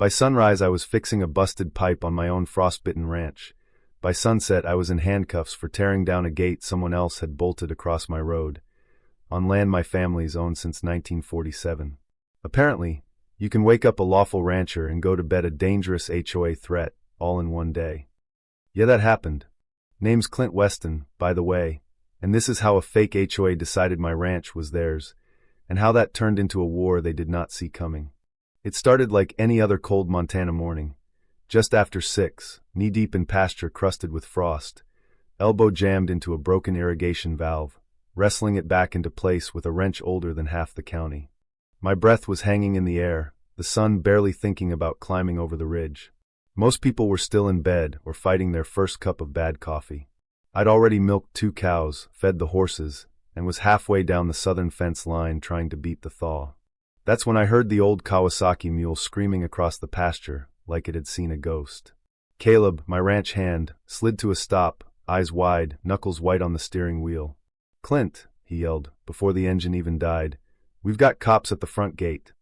By sunrise I was fixing a busted pipe on my own frostbitten ranch. By sunset I was in handcuffs for tearing down a gate someone else had bolted across my road, on land my family's owned since 1947. Apparently, you can wake up a lawful rancher and go to bed a dangerous HOA threat, all in one day. Yeah, that happened. Name's Clint Weston, by the way, and this is how a fake HOA decided my ranch was theirs, and how that turned into a war they did not see coming. It started like any other cold Montana morning. Just after 6, knee-deep in pasture crusted with frost, elbow jammed into a broken irrigation valve, wrestling it back into place with a wrench older than half the county. My breath was hanging in the air, the sun barely thinking about climbing over the ridge. Most people were still in bed or fighting their first cup of bad coffee. I'd already milked 2 cows, fed the horses, and was halfway down the southern fence line trying to beat the thaw. That's when I heard the old Kawasaki mule screaming across the pasture, like it had seen a ghost. Caleb, my ranch hand, slid to a stop, eyes wide, knuckles white on the steering wheel. "Clint," he yelled, before the engine even died, "we've got cops at the front gate."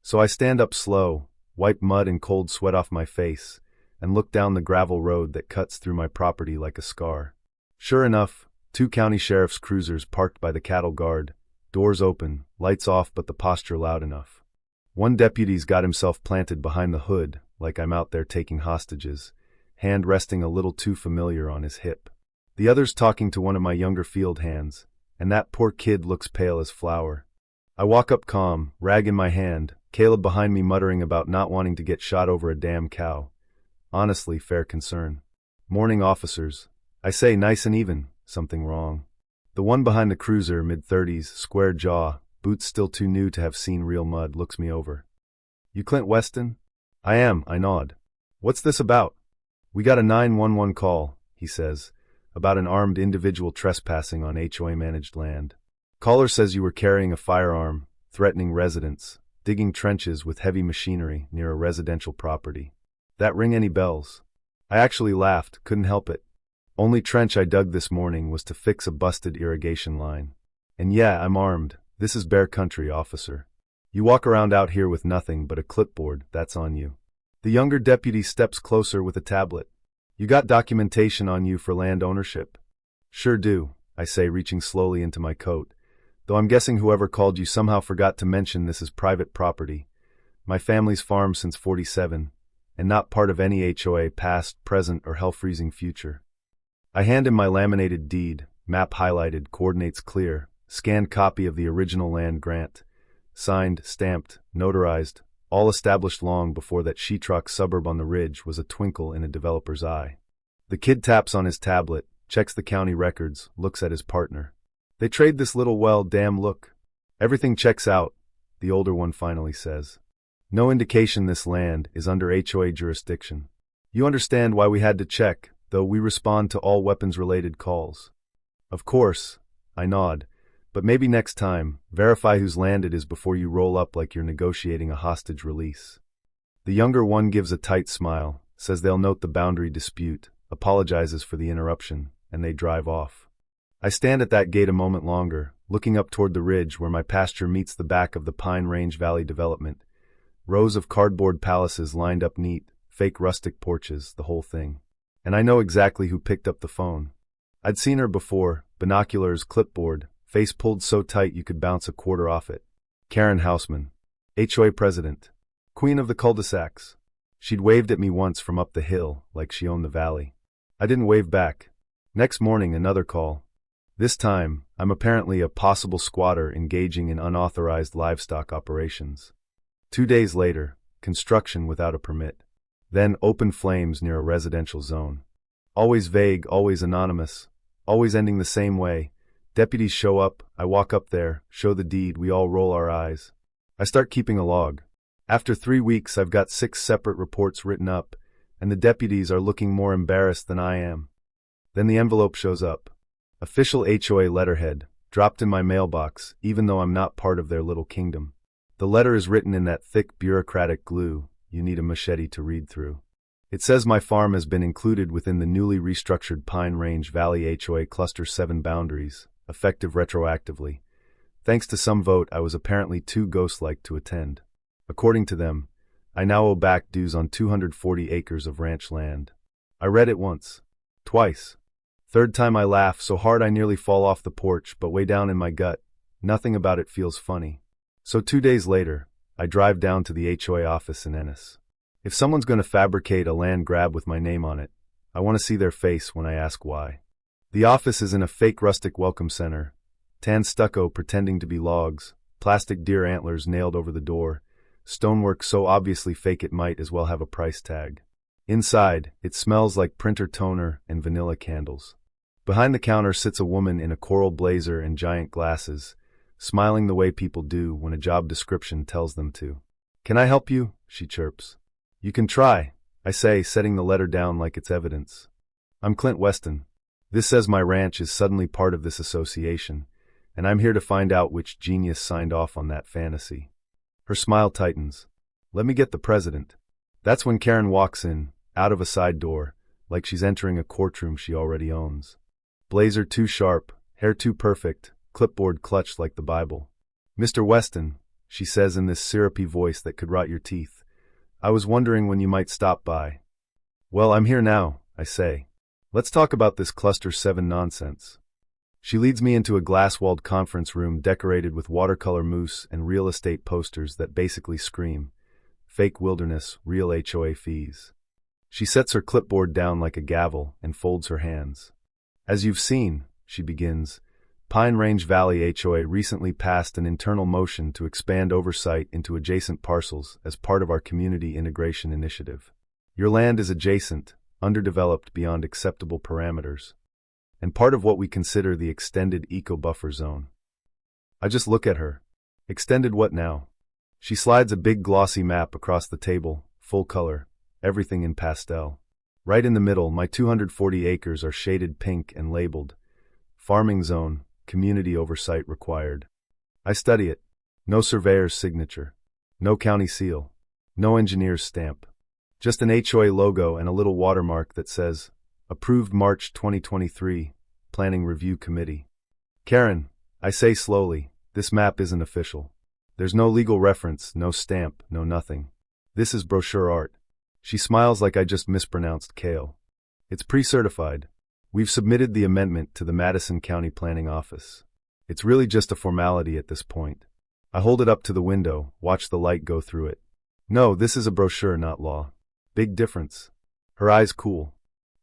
So I stand up slow, wipe mud and cold sweat off my face, and look down the gravel road that cuts through my property like a scar. Sure enough, 2 county sheriff's cruisers parked by the cattle guard, doors open, lights off but the posture loud enough. One deputy's got himself planted behind the hood, like I'm out there taking hostages, hand resting a little too familiar on his hip. The other's talking to one of my younger field hands, and that poor kid looks pale as flour. I walk up calm, rag in my hand, Caleb behind me muttering about not wanting to get shot over a damn cow. Honestly, fair concern. "Morning, officers." I say, nice and even. Something wrong. The one behind the cruiser, mid-30s, square jaw, boots still too new to have seen real mud, looks me over. "You Clint Weston?" "I am," I nod. "What's this about?" "We got a 911 call," he says, "about an armed individual trespassing on HOA-managed land. Caller says you were carrying a firearm, threatening residents, digging trenches with heavy machinery near a residential property. That ring any bells?" I actually laughed, couldn't help it. Only trench I dug this morning was to fix a busted irrigation line. And yeah, I'm armed. This is bear country, officer. You walk around out here with nothing but a clipboard, that's on you. The younger deputy steps closer with a tablet. "You got documentation on you for land ownership?" "Sure do," I say, reaching slowly into my coat, though I'm guessing whoever called you somehow forgot to mention this is private property. My family's farmed since '47, and not part of any HOA past, present, or hell-freezing future. I hand him my laminated deed, map highlighted, coordinates clear, scanned copy of the original land grant, signed, stamped, notarized, all established long before that sheetrock suburb on the ridge was a twinkle in a developer's eye. The kid taps on his tablet, checks the county records, looks at his partner. "They trade this little well, damn look. Everything checks out," the older one finally says. "No indication this land is under HOA jurisdiction. You understand why we had to check, though we respond to all weapons-related calls." "Of course," I nod, "but maybe next time, verify whose land it is before you roll up like you're negotiating a hostage release." The younger one gives a tight smile, says they'll note the boundary dispute, apologizes for the interruption, and they drive off. I stand at that gate a moment longer, looking up toward the ridge where my pasture meets the back of the Pine Range Valley development. Rows of cardboard palaces lined up neat, fake rustic porches, the whole thing. And I know exactly who picked up the phone. I'd seen her before, binoculars, clipboard, face pulled so tight you could bounce a quarter off it. Karen Houseman, HOA president, queen of the cul-de-sacs. She'd waved at me once from up the hill, like she owned the valley. I didn't wave back. Next morning, another call. This time, I'm apparently a possible squatter engaging in unauthorized livestock operations. 2 days later, construction without a permit. Then open flames near a residential zone. Always vague, always anonymous, always ending the same way. Deputies show up, I walk up there, show the deed, we all roll our eyes. I start keeping a log. After 3 weeks, I've got 6 separate reports written up, and the deputies are looking more embarrassed than I am. Then the envelope shows up. Official HOA letterhead, dropped in my mailbox, even though I'm not part of their little kingdom. The letter is written in that thick bureaucratic glue you need a machete to read through. It says my farm has been included within the newly restructured Pine Range Valley HOA Cluster 7 boundaries, effective retroactively. Thanks to some vote, I was apparently too ghost-like to attend. According to them, I now owe back dues on 240 acres of ranch land. I read it once. Twice. Third time I laugh so hard I nearly fall off the porch, but way down in my gut, nothing about it feels funny. So 2 days later, I drive down to the HOA office in Ennis. If someone's going to fabricate a land grab with my name on it, I want to see their face when I ask why. The office is in a fake rustic welcome center, tan stucco pretending to be logs, plastic deer antlers nailed over the door, stonework so obviously fake it might as well have a price tag. Inside, it smells like printer toner and vanilla candles. Behind the counter sits a woman in a coral blazer and giant glasses, smiling the way people do when a job description tells them to. "Can I help you?" she chirps. "You can try," I say, setting the letter down like it's evidence. "I'm Clint Weston. This says my ranch is suddenly part of this association, and I'm here to find out which genius signed off on that fantasy." Her smile tightens. "Let me get the president." That's when Karen walks in, out of a side door, like she's entering a courtroom she already owns. Blazer too sharp, hair too perfect, clipboard clutched like the Bible. "Mr. Weston," she says in this syrupy voice that could rot your teeth, "I was wondering when you might stop by." "Well, I'm here now," I say. "Let's talk about this Cluster 7 nonsense." She leads me into a glass-walled conference room decorated with watercolor mousse and real estate posters that basically scream, "Fake wilderness, real HOA fees." She sets her clipboard down like a gavel and folds her hands. "As you've seen," she begins, "Pine Range Valley HOA recently passed an internal motion to expand oversight into adjacent parcels as part of our community integration initiative. Your land is adjacent, underdeveloped beyond acceptable parameters, and part of what we consider the extended eco-buffer zone." I just look at her. Extended what now? She slides a big glossy map across the table, full color, everything in pastel. Right in the middle, my 240 acres are shaded pink and labeled Farming Zone, Community Oversight Required. I study it. No surveyor's signature. No county seal. No engineer's stamp. Just an HOA logo and a little watermark that says, "Approved March 2023, Planning Review Committee." "Karen," I say slowly, "this map isn't official. There's no legal reference, no stamp, no nothing. This is brochure art." She smiles like I just mispronounced kale. "It's pre-certified. We've submitted the amendment to the Madison County Planning Office. It's really just a formality at this point." I hold it up to the window, watch the light go through it. "No, this is a brochure, not law." "Big difference." Her eyes cool.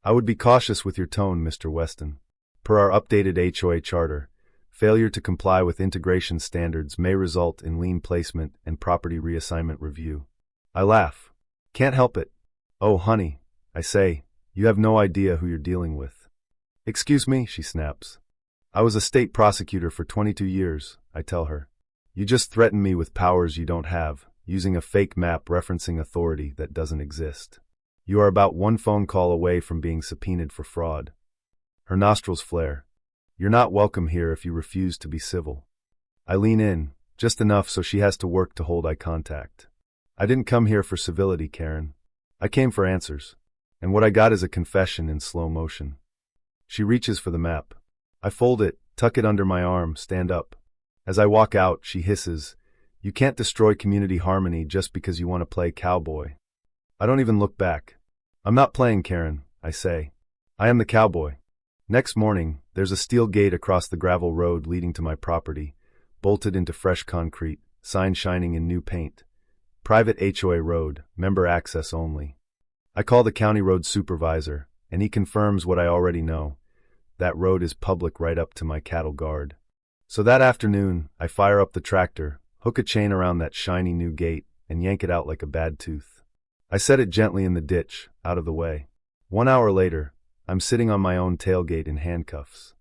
"I would be cautious with your tone, Mr. Weston. Per our updated HOA charter, failure to comply with integration standards may result in lien placement and property reassignment review." I laugh. "Can't help it." "Oh, honey," I say, "you have no idea who you're dealing with." "Excuse me," she snaps. "I was a state prosecutor for 22 years, I tell her. "You just threaten me with powers you don't have, using a fake map referencing authority that doesn't exist. You are about one phone call away from being subpoenaed for fraud." Her nostrils flare. "You're not welcome here if you refuse to be civil." I lean in, just enough so she has to work to hold eye contact. "I didn't come here for civility, Karen. I came for answers. And what I got is a confession in slow motion." She reaches for the map. I fold it, tuck it under my arm, stand up. As I walk out, she hisses, "You can't destroy community harmony just because you want to play cowboy." I don't even look back. "I'm not playing, Karen," I say. "I am the cowboy." Next morning, there's a steel gate across the gravel road leading to my property, bolted into fresh concrete, sign shining in new paint. "Private HOA road, member access only." I call the county road supervisor, and he confirms what I already know. That road is public right up to my cattle guard. So that afternoon, I fire up the tractor, hook a chain around that shiny new gate, and yank it out like a bad tooth. I set it gently in the ditch, out of the way. 1 hour later, I'm sitting on my own tailgate in handcuffs.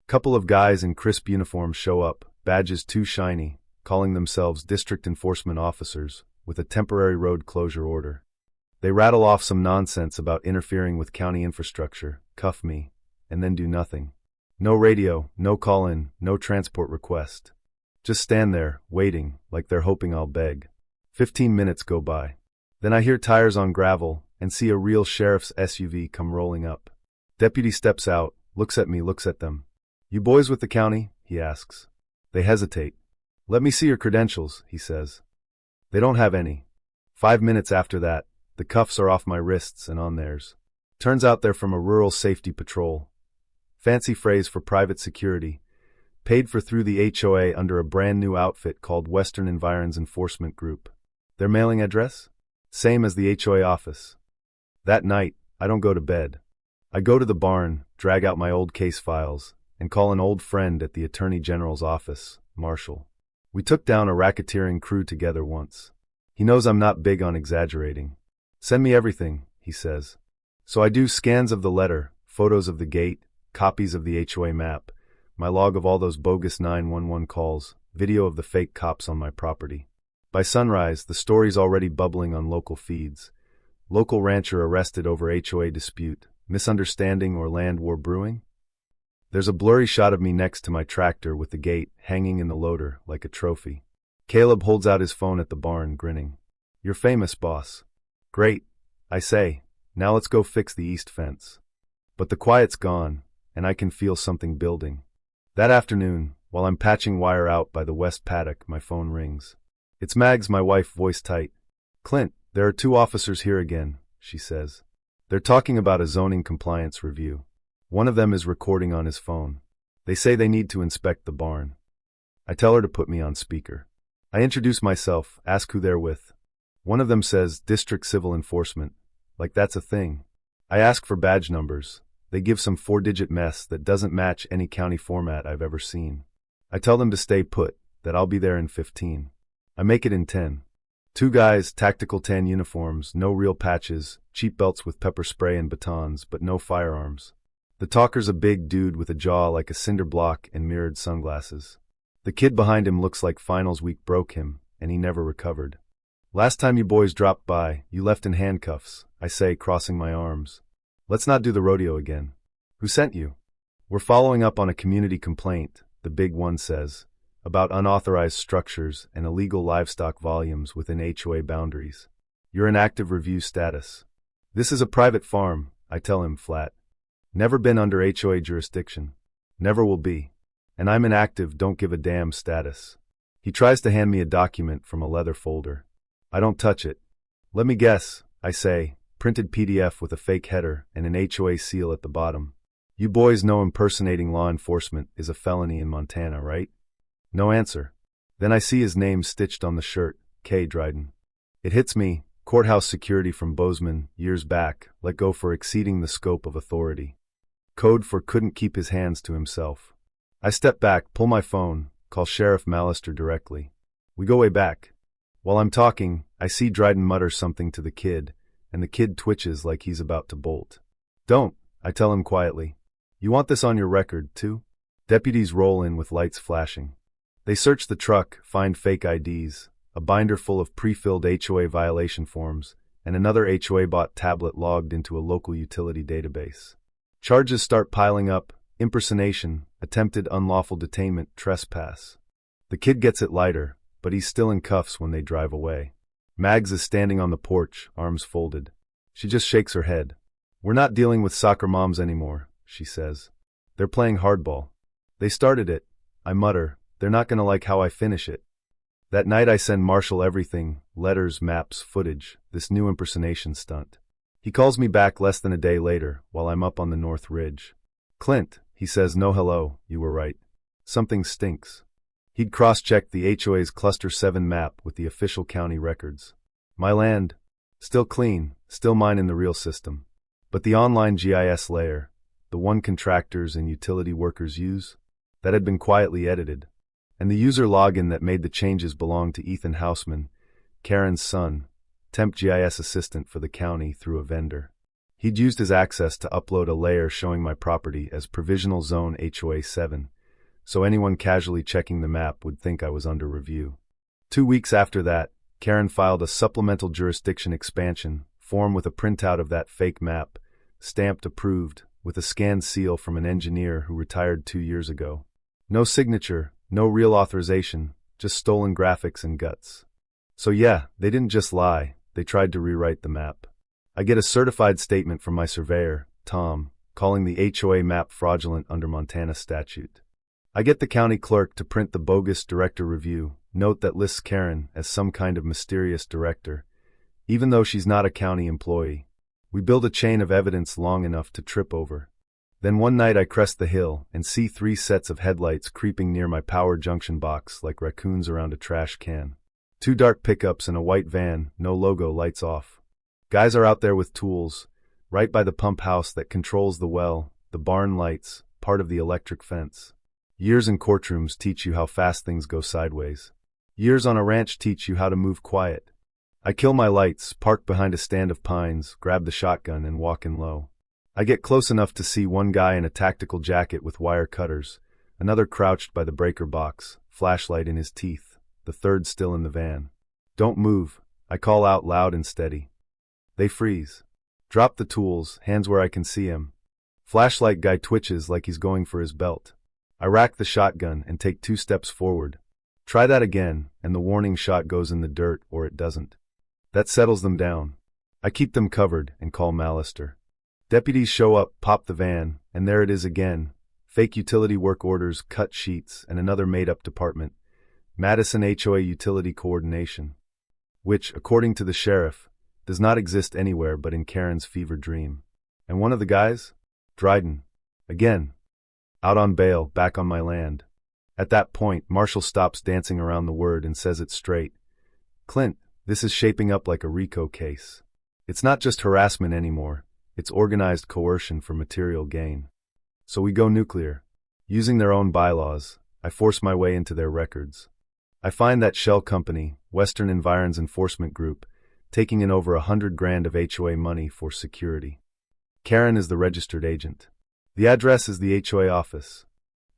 Couple of guys in crisp uniforms show up, badges too shiny, calling themselves district enforcement officers, with a temporary road closure order. They rattle off some nonsense about interfering with county infrastructure, cuff me, and then do nothing. No radio, no call-in, no transport request. Just stand there, waiting, like they're hoping I'll beg. 15 minutes go by. Then I hear tires on gravel, and see a real sheriff's SUV come rolling up. Deputy steps out, looks at me, looks at them. "You boys with the county?" he asks. They hesitate. "Let me see your credentials," he says. They don't have any. 5 minutes after that, the cuffs are off my wrists and on theirs. Turns out they're from a rural safety patrol. Fancy phrase for private security, paid for through the HOA under a brand new outfit called Western Environs Enforcement Group. Their mailing address? Same as the HOA office. That night, I don't go to bed. I go to the barn, drag out my old case files, and call an old friend at the Attorney General's office, Marshall. We took down a racketeering crew together once. He knows I'm not big on exaggerating. Send me everything, he says. So I do scans of the letter, photos of the gate, copies of the HOA map, my log of all those bogus 911 calls, video of the fake cops on my property. By sunrise, the story's already bubbling on local feeds. Local rancher arrested over HOA dispute, misunderstanding or land war brewing? There's a blurry shot of me next to my tractor with the gate hanging in the loader like a trophy. Caleb holds out his phone at the barn, grinning. You're famous, boss. Great, I say. Now let's go fix the east fence. But the quiet's gone, and I can feel something building. That afternoon, while I'm patching wire out by the west paddock, my phone rings. It's Mags, my wife, voice tight. Clint, there are 2 officers here again, she says. They're talking about a zoning compliance review. One of them is recording on his phone. They say they need to inspect the barn. I tell her to put me on speaker. I introduce myself, ask who they're with. One of them says, District Civil Enforcement. Like that's a thing. I ask for badge numbers. They give some 4-digit mess that doesn't match any county format I've ever seen. I tell them to stay put, that I'll be there in 15. I make it in 10. 2 guys, tactical tan uniforms, no real patches, cheap belts with pepper spray and batons, but no firearms. The talker's a big dude with a jaw like a cinder block and mirrored sunglasses. The kid behind him looks like finals week broke him, and he never recovered. Last time you boys dropped by, you left in handcuffs, I say, crossing my arms. Let's not do the rodeo again. Who sent you? We're following up on a community complaint, the big one says, about unauthorized structures and illegal livestock volumes within HOA boundaries. You're in active review status. This is a private farm, I tell him flat. Never been under HOA jurisdiction. Never will be. And I'm in active don't give a damn status. He tries to hand me a document from a leather folder. I don't touch it. Let me guess, I say, printed PDF with a fake header and an HOA seal at the bottom. You boys know impersonating law enforcement is a felony in Montana, right? No answer. Then I see his name stitched on the shirt, K. Dryden. It hits me, courthouse security from Bozeman, years back, let go for exceeding the scope of authority. Code for couldn't keep his hands to himself. I step back, pull my phone, call Sheriff Mallister directly. We go way back. While I'm talking, I see Dryden mutter something to the kid, and the kid twitches like he's about to bolt. Don't, I tell him quietly. You want this on your record, too? Deputies roll in with lights flashing. They search the truck, find fake IDs, a binder full of pre-filled HOA violation forms, and another HOA-bought tablet logged into a local utility database. Charges start piling up: impersonation, attempted unlawful detainment, trespass. The kid gets it lighter, but he's still in cuffs when they drive away. Mags is standing on the porch, arms folded. She just shakes her head. We're not dealing with soccer moms anymore, she says. They're playing hardball. They started it. I mutter, they're not gonna like how I finish it. That night I send Marshall everything, letters, maps, footage, this new impersonation stunt. He calls me back less than a day later, while I'm up on the North Ridge. Clint, he says, no hello, you were right. Something stinks. He'd cross-checked the HOA's Cluster 7 map with the official county records. My land, still clean, still mine in the real system. But the online GIS layer, the one contractors and utility workers use, that had been quietly edited. And the user login that made the changes belonged to Ethan Hausman, Karen's son, temp GIS assistant for the county through a vendor. He'd used his access to upload a layer showing my property as Provisional Zone HOA 7, so anyone casually checking the map would think I was under review. 2 weeks after that, Karen filed a supplemental jurisdiction expansion form with a printout of that fake map, stamped approved, with a scanned seal from an engineer who retired 2 years ago. No signature, no real authorization, just stolen graphics and guts. So yeah, they didn't just lie, they tried to rewrite the map. I get a certified statement from my surveyor, Tom, calling the HOA map fraudulent under Montana statute. I get the county clerk to print the bogus director review, note that lists Karen as some kind of mysterious director, even though she's not a county employee. We build a chain of evidence long enough to trip over. Then one night I crest the hill and see 3 sets of headlights creeping near my power junction box like raccoons around a trash can. 2 dark pickups and a white van, no logo, lights off. Guys are out there with tools, right by the pump house that controls the well, the barn lights, part of the electric fence. Years in courtrooms teach you how fast things go sideways. Years on a ranch teach you how to move quiet. I kill my lights, park behind a stand of pines, grab the shotgun and walk in low. I get close enough to see one guy in a tactical jacket with wire cutters, another crouched by the breaker box, flashlight in his teeth, the third still in the van. Don't move, I call out loud and steady. They freeze. Drop the tools, hands where I can see him. Flashlight guy twitches like he's going for his belt. I rack the shotgun and take 2 steps forward. Try that again, and the warning shot goes in the dirt, or it doesn't. That settles them down. I keep them covered and call Mallister. Deputies show up, pop the van, and there it is again. Fake utility work orders, cut sheets, and another made-up department. Madison HOA Utility Coordination. Which, according to the sheriff, does not exist anywhere but in Karen's fever dream. And one of the guys? Dryden. Again. Out on bail, back on my land. At that point, Marshall stops dancing around the word and says it straight. Clint, this is shaping up like a RICO case. It's not just harassment anymore. It's organized coercion for material gain. So we go nuclear. Using their own bylaws, I force my way into their records. I find that shell company, Western Environs Enforcement Group, taking in over $100,000 of HOA money for security. Karen is the registered agent. The address is the HOA office.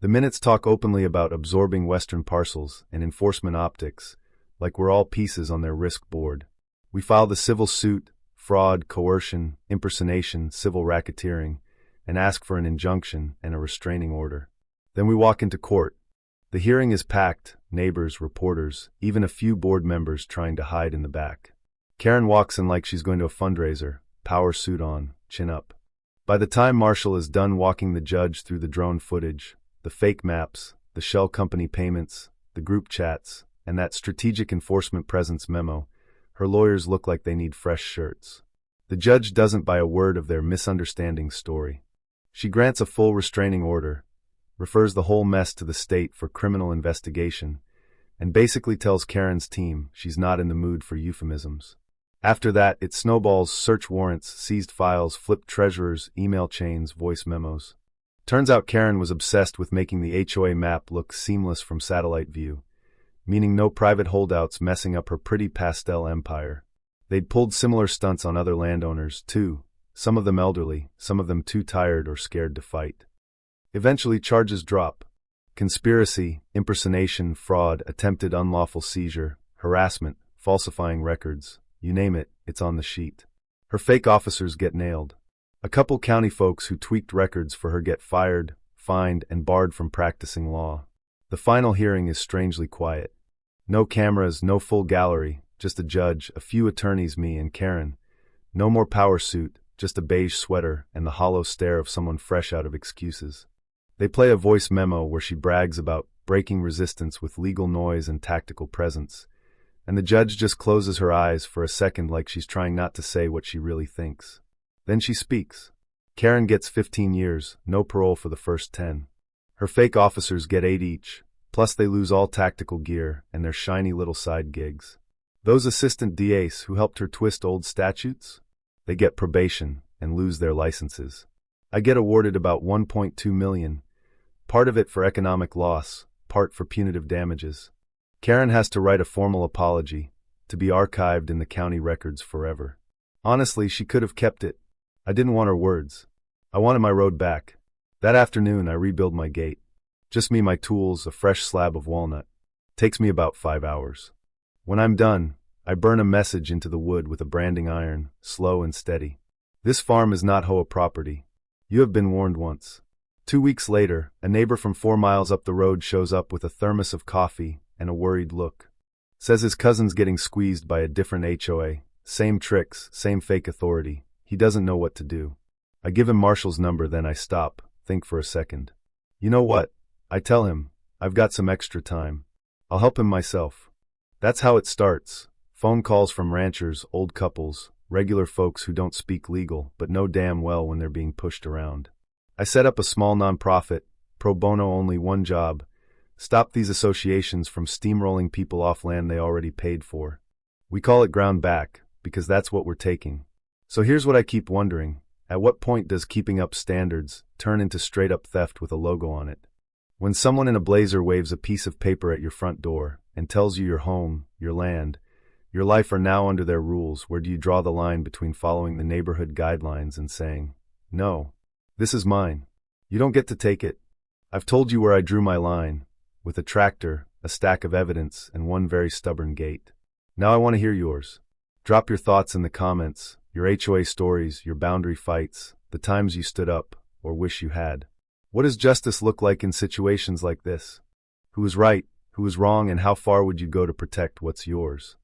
The minutes talk openly about absorbing Western parcels and enforcement optics, like we're all pieces on their risk board. We file the civil suit, fraud, coercion, impersonation, civil racketeering, and ask for an injunction and a restraining order. Then we walk into court. The hearing is packed, neighbors, reporters, even a few board members trying to hide in the back. Karen walks in like she's going to a fundraiser, power suit on, chin up. By the time Marshall is done walking the judge through the drone footage, the fake maps, the shell company payments, the group chats, and that strategic enforcement presence memo, her lawyers look like they need fresh shirts. The judge doesn't buy a word of their misunderstanding story. She grants a full restraining order, refers the whole mess to the state for criminal investigation, and basically tells Karen's team she's not in the mood for euphemisms. After that, it snowballs: search warrants, seized files, flipped treasurers, email chains, voice memos. Turns out Karen was obsessed with making the HOA map look seamless from satellite view, meaning no private holdouts messing up her pretty pastel empire. They'd pulled similar stunts on other landowners, too, some of them elderly, some of them too tired or scared to fight. Eventually, charges drop. Conspiracy, impersonation, fraud, attempted unlawful seizure, harassment, falsifying records, you name it, it's on the sheet. Her fake officers get nailed. A couple county folks who tweaked records for her get fired, fined, and barred from practicing law. The final hearing is strangely quiet. No cameras, no full gallery, just a judge, a few attorneys, me and Karen. No more power suit, just a beige sweater and the hollow stare of someone fresh out of excuses. They play a voice memo where she brags about breaking resistance with legal noise and tactical presence, and the judge just closes her eyes for a second like she's trying not to say what she really thinks. Then she speaks. Karen gets 15 years, no parole for the first 10. Her fake officers get 8 each, plus they lose all tactical gear and their shiny little side gigs. Those assistant DAs who helped her twist old statutes? They get probation and lose their licenses. I get awarded about $1.2 million, part of it for economic loss, part for punitive damages. Karen has to write a formal apology, to be archived in the county records forever. Honestly, she could have kept it. I didn't want her words. I wanted my road back. That afternoon, I rebuild my gate. Just me, my tools, a fresh slab of walnut. Takes me about 5 hours. When I'm done, I burn a message into the wood with a branding iron, slow and steady. This farm is not HOA property. You have been warned once. 2 weeks later, a neighbor from 4 miles up the road shows up with a thermos of coffee and a worried look. Says his cousin's getting squeezed by a different HOA. Same tricks, same fake authority. He doesn't know what to do. I give him Marshall's number, then I stop, think for a second. You know what? I tell him, I've got some extra time. I'll help him myself. That's how it starts. Phone calls from ranchers, old couples, regular folks who don't speak legal but know damn well when they're being pushed around. I set up a small nonprofit, pro bono, only one job: stop these associations from steamrolling people off land they already paid for. We call it ground back, because that's what we're taking. So here's what I keep wondering: at what point does keeping up standards turn into straight-up theft with a logo on it? When someone in a blazer waves a piece of paper at your front door and tells you your home, your land, your life are now under their rules, where do you draw the line between following the neighborhood guidelines and saying, "No, this is mine. You don't get to take it"? I've told you where I drew my line, with a tractor, a stack of evidence, and one very stubborn gate. Now I want to hear yours. Drop your thoughts in the comments, your HOA stories, your boundary fights, the times you stood up, or wish you had. What does justice look like in situations like this? Who is right, who is wrong, and how far would you go to protect what's yours?